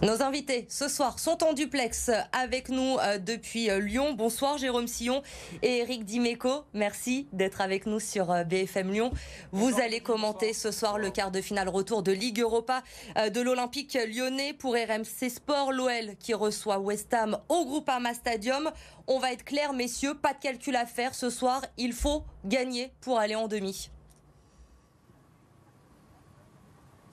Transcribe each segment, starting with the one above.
Nos invités ce soir sont en duplex avec nous depuis Lyon. Bonsoir Jérôme Sillon et Eric Dimeco. Merci d'être avec nous sur BFM Lyon. Vous allez commenter ce soir le quart de finale retour de Ligue Europa de l'Olympique lyonnais pour RMC Sport. L'OL qui reçoit West Ham au Groupama Stadium. On va être clair messieurs, pas de calcul à faire ce soir. Il faut gagner pour aller en demi.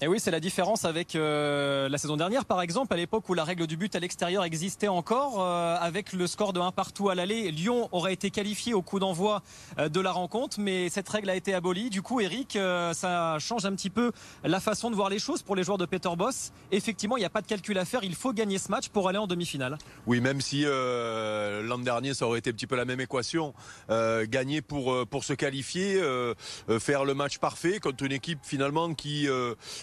Et oui, c'est la différence avec la saison dernière, par exemple, à l'époque où la règle du but à l'extérieur existait encore. Avec le score de 1 partout à l'aller, Lyon aurait été qualifié au coup d'envoi de la rencontre, mais cette règle a été abolie. Du coup, Eric, ça change un petit peu la façon de voir les choses pour les joueurs de Peter Bosz. Effectivement, il n'y a pas de calcul à faire, il faut gagner ce match pour aller en demi-finale. Oui, même si l'an dernier, ça aurait été un petit peu la même équation. Gagner pour se qualifier, faire le match parfait contre une équipe finalement qui...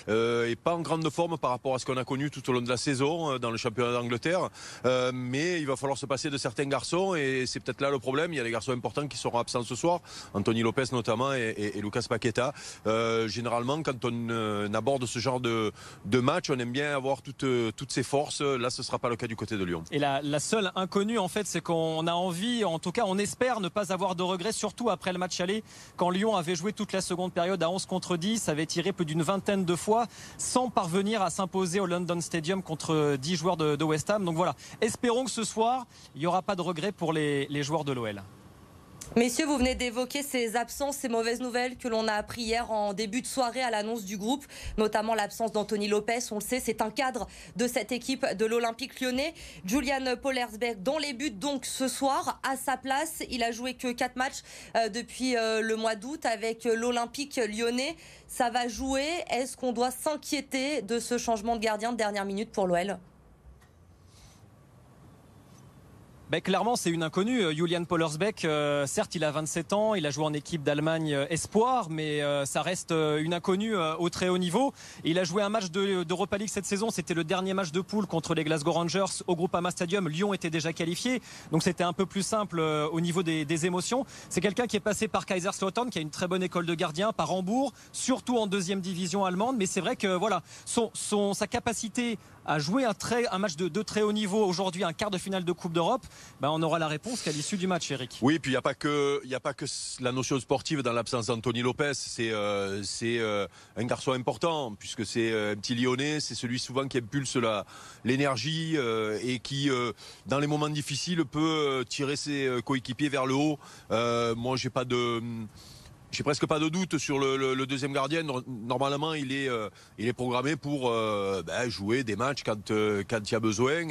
est pas en grande forme par rapport à ce qu'on a connu tout au long de la saison dans le championnat d'Angleterre, mais il va falloir se passer de certains garçons et c'est peut-être là le problème. Il y a des garçons importants qui seront absents ce soir, Anthony Lopez notamment et Lucas Paqueta. Généralement quand on aborde ce genre de match, on aime bien avoir toutes ses forces. Là ce sera pas le cas du côté de Lyon. Et la seule inconnue en fait, c'est qu'on a envie, en tout cas on espère ne pas avoir de regrets, surtout après le match aller, quand Lyon avait joué toute la seconde période à 11 contre 10, avait tiré plus d'une vingtaine de fois sans parvenir à s'imposer au London Stadium contre 10 joueurs de West Ham. Donc voilà, espérons que ce soir, il n'y aura pas de regret pour les joueurs de l'OL. Messieurs, vous venez d'évoquer ces absences, ces mauvaises nouvelles que l'on a appris hier en début de soirée à l'annonce du groupe, notamment l'absence d'Anthony Lopez. On le sait, c'est un cadre de cette équipe de l'Olympique lyonnais. Julian Pollersbeck dans les buts donc ce soir, à sa place. Il a joué que 4 matchs depuis le mois d'août avec l'Olympique lyonnais. Ça va jouer. Est-ce qu'on doit s'inquiéter de ce changement de gardien de dernière minute pour l'OL ? Ben, clairement, c'est une inconnue. Julian Pollersbeck, certes, il a 27 ans, il a joué en équipe d'Allemagne espoir, mais ça reste une inconnue au très haut niveau. Il a joué un match d'Europa League cette saison, c'était le dernier match de poule contre les Glasgow Rangers au Groupama Stadium. Lyon était déjà qualifié, donc c'était un peu plus simple au niveau des émotions. C'est quelqu'un qui est passé par Kaiserslautern, qui a une très bonne école de gardien, par Hambourg, surtout en deuxième division allemande. Mais c'est vrai que voilà, sa capacité à jouer un match de très haut niveau aujourd'hui, un quart de finale de Coupe d'Europe, ben on aura la réponse qu'à l'issue du match, Eric. Oui, puis il n'y a pas que la notion sportive dans l'absence d'Anthony Lopez. C'est un garçon important puisque c'est un petit Lyonnais, c'est celui souvent qui impulse l'énergie et qui, dans les moments difficiles, peut tirer ses coéquipiers vers le haut. Moi, j'ai presque pas de doute sur le deuxième gardien. Normalement, il est programmé pour jouer des matchs quand il y a besoin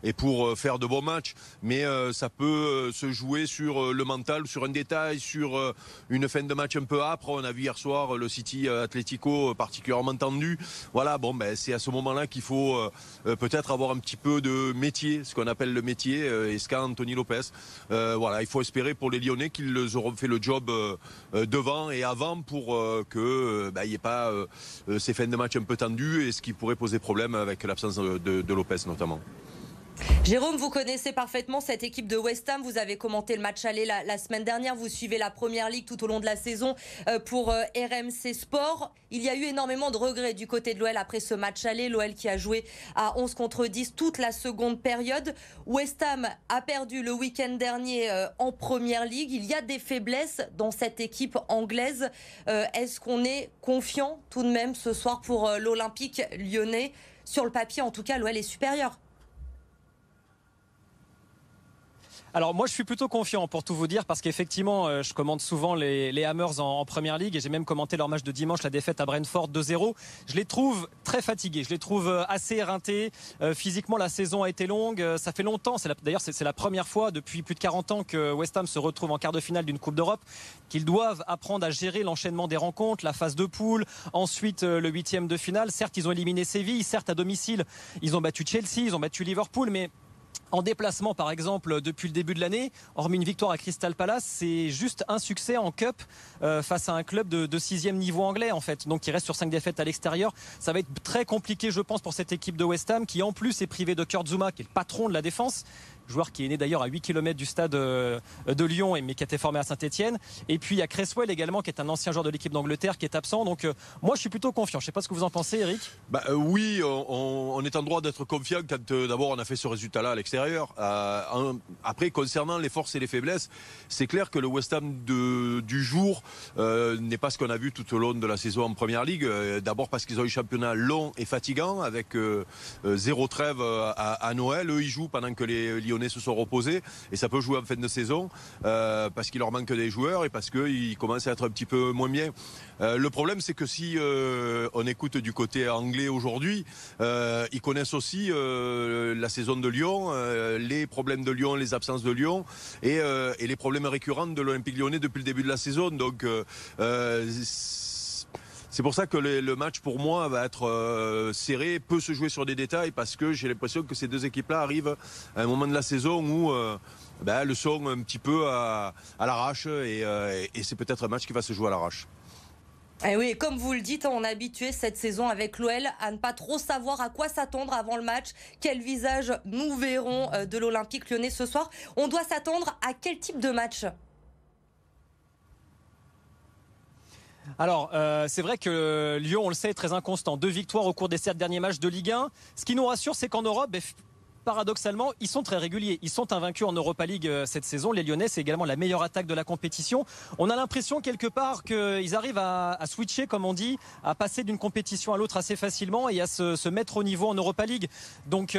et pour faire de bons matchs. Mais ça peut se jouer sur le mental, sur un détail, sur une fin de match un peu âpre. On a vu hier soir le City Atlético particulièrement tendu. Voilà, c'est à ce moment-là qu'il faut peut-être avoir un petit peu de métier, ce qu'on appelle le métier, et ce qu'a Anthony Lopez. Voilà, il faut espérer pour les Lyonnais qu'ils auront fait le job devant et avant pour que il n'y ait pas ces fins de match un peu tendues et ce qui pourrait poser problème avec l'absence de Lopez notamment. Jérôme, vous connaissez parfaitement cette équipe de West Ham. Vous avez commenté le match aller la semaine dernière. Vous suivez la Première Ligue tout au long de la saison pour RMC Sport. Il y a eu énormément de regrets du côté de l'OL après ce match aller. L'OL qui a joué à 11 contre 10 toute la seconde période. West Ham a perdu le week-end dernier en Première Ligue. Il y a des faiblesses dans cette équipe anglaise. Est-ce qu'on est confiant tout de même ce soir pour l'Olympique lyonnais ? Sur le papier, en tout cas, l'OL est supérieur. Alors moi je suis plutôt confiant pour tout vous dire parce qu'effectivement je commente souvent les Hammers en Première Ligue et j'ai même commenté leur match de dimanche, la défaite à Brentford 2-0. Je les trouve très fatigués, je les trouve assez éreintés. Physiquement la saison a été longue, ça fait longtemps, d'ailleurs c'est la première fois depuis plus de 40 ans que West Ham se retrouve en quart de finale d'une Coupe d'Europe, qu'ils doivent apprendre à gérer l'enchaînement des rencontres, la phase de poule, ensuite le 8e de finale. Certes ils ont éliminé Séville, certes à domicile ils ont battu Chelsea, ils ont battu Liverpool, mais en déplacement par exemple depuis le début de l'année, hormis une victoire à Crystal Palace, c'est juste un succès en Cup face à un club de 6e niveau anglais en fait, donc qui reste sur 5 défaites à l'extérieur. Ça va être très compliqué je pense pour cette équipe de West Ham qui en plus est privée de Kurt Zouma qui est le patron de la défense, joueur qui est né d'ailleurs à 8 km du stade de Lyon, mais qui a été formé à Saint-Etienne. Et puis il y a Cresswell également, qui est un ancien joueur de l'équipe d'Angleterre, qui est absent. Donc moi je suis plutôt confiant. Je ne sais pas ce que vous en pensez, Eric. Oui, on est en droit d'être confiant quand d'abord on a fait ce résultat-là à l'extérieur. Après, concernant les forces et les faiblesses, c'est clair que le West Ham du jour n'est pas ce qu'on a vu tout au long de la saison en Première Ligue. D'abord parce qu'ils ont eu un championnat long et fatigant avec 0 trêve à Noël. Eux, ils jouent pendant que les Lyonnais se sont reposés et ça peut jouer en fin de saison parce qu'il leur manque des joueurs et parce qu'ils commencent à être un petit peu moins bien. Le problème, c'est que si on écoute du côté anglais aujourd'hui, ils connaissent aussi la saison de Lyon, les problèmes de Lyon, les absences de Lyon et les problèmes récurrents de l'Olympique Lyonnais depuis le début de la saison. Donc c'est pour ça que le match pour moi va être serré, peut se jouer sur des détails parce que j'ai l'impression que ces deux équipes-là arrivent à un moment de la saison où elles sont un petit peu à l'arrache et c'est peut-être un match qui va se jouer à l'arrache. Et oui, comme vous le dites, on est habitué cette saison avec l'OL à ne pas trop savoir à quoi s'attendre avant le match. Quel visage nous verrons de l'Olympique Lyonnais ce soir. On doit s'attendre à quel type de match ? Alors, c'est vrai que Lyon, on le sait, est très inconstant. 2 victoires au cours des 7 derniers matchs de Ligue 1. Ce qui nous rassure, c'est qu'en Europe, paradoxalement, ils sont très réguliers. Ils sont invaincus en Europa League cette saison. Les Lyonnais, c'est également la meilleure attaque de la compétition. On a l'impression quelque part qu'ils arrivent à switcher, comme on dit, à passer d'une compétition à l'autre assez facilement et à se mettre au niveau en Europa League. Donc,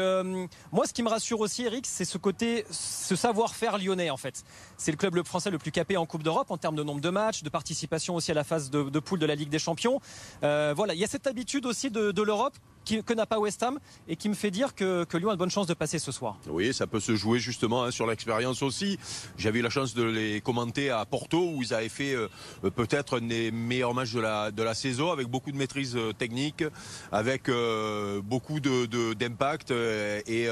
moi, ce qui me rassure aussi, Eric, c'est ce savoir-faire lyonnais, en fait. C'est le club français le plus capé en Coupe d'Europe en termes de nombre de matchs, de participation aussi à la phase de poule de la Ligue des Champions. Voilà, il y a cette habitude aussi de l'Europe que n'a pas West Ham et qui me fait dire que Lyon a de bonnes chances de passer ce soir. Oui, ça peut se jouer justement sur l'expérience aussi. J'avais eu la chance de les commenter à Porto où ils avaient fait peut-être un des meilleurs matchs de la saison avec beaucoup de maîtrise technique, avec beaucoup d'impact et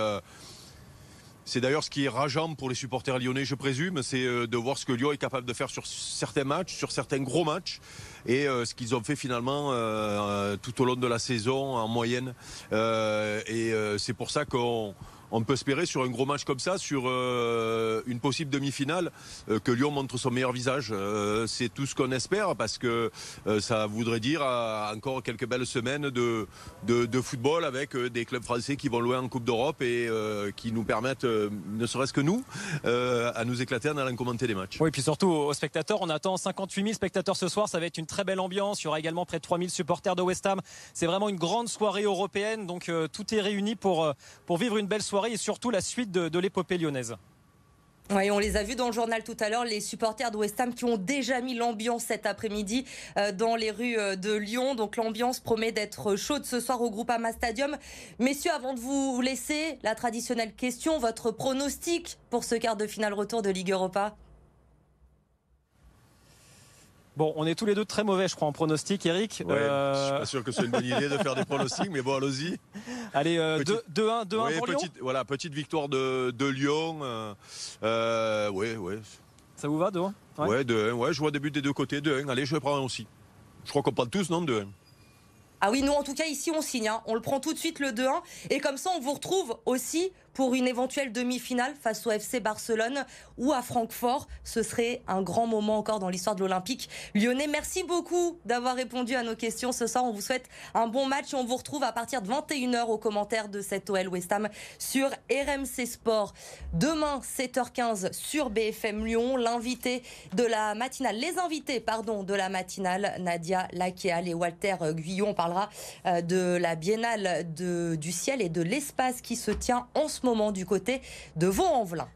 c'est d'ailleurs ce qui est rageant pour les supporters lyonnais, je présume, c'est de voir ce que Lyon est capable de faire sur certains matchs, sur certains gros matchs, et ce qu'ils ont fait finalement tout au long de la saison en moyenne. C'est pour ça qu'on peut espérer sur un gros match comme ça, sur une possible demi-finale, que Lyon montre son meilleur visage. C'est tout ce qu'on espère parce que ça voudrait dire encore quelques belles semaines de football avec des clubs français qui vont loin en Coupe d'Europe et qui nous permettent, ne serait-ce que nous, à nous éclater en allant commenter des matchs. Oui, et puis surtout aux spectateurs, on attend 58 000 spectateurs ce soir, ça va être une très belle ambiance, il y aura également près de 3 000 supporters de West Ham. C'est vraiment une grande soirée européenne, donc tout est réuni pour vivre une belle soirée et surtout la suite de l'épopée lyonnaise. Oui, on les a vus dans le journal tout à l'heure, les supporters de West Ham qui ont déjà mis l'ambiance cet après-midi dans les rues de Lyon. Donc l'ambiance promet d'être chaude ce soir au Groupama Stadium. Messieurs, avant de vous laisser, la traditionnelle question, votre pronostic pour ce quart de finale retour de Ligue Europa ? Bon, on est tous les deux très mauvais, je crois, en pronostic, Eric. Ouais, je suis pas sûr que c'est une bonne idée de faire des pronostics, mais bon, allons-y. Allez, 2-1 pour Lyon. Petite victoire de Lyon. Ouais. Ça vous va, 2-1 ? Ouais, 2-1. Ouais, je vois début des deux côtés, 2-1. Allez, je vais prendre aussi. Je crois qu'on prend tous, non, 2-1. Ah oui, nous en tout cas ici on signe, on le prend tout de suite le 2-1 et comme ça on vous retrouve aussi pour une éventuelle demi-finale face au FC Barcelone ou à Francfort. Ce serait un grand moment encore dans l'histoire de l'Olympique lyonnais. Merci beaucoup d'avoir répondu à nos questions ce soir. On vous souhaite un bon match et on vous retrouve à partir de 21h aux commentaires de cette OL West Ham sur RMC Sport. Demain 7h15 sur BFM Lyon, les invités de la matinale, Nadia Lakéal et Walter Guyon. On parlera de la Biennale du ciel et de l'espace qui se tient en ce moment du côté de Vaux-en-Velin.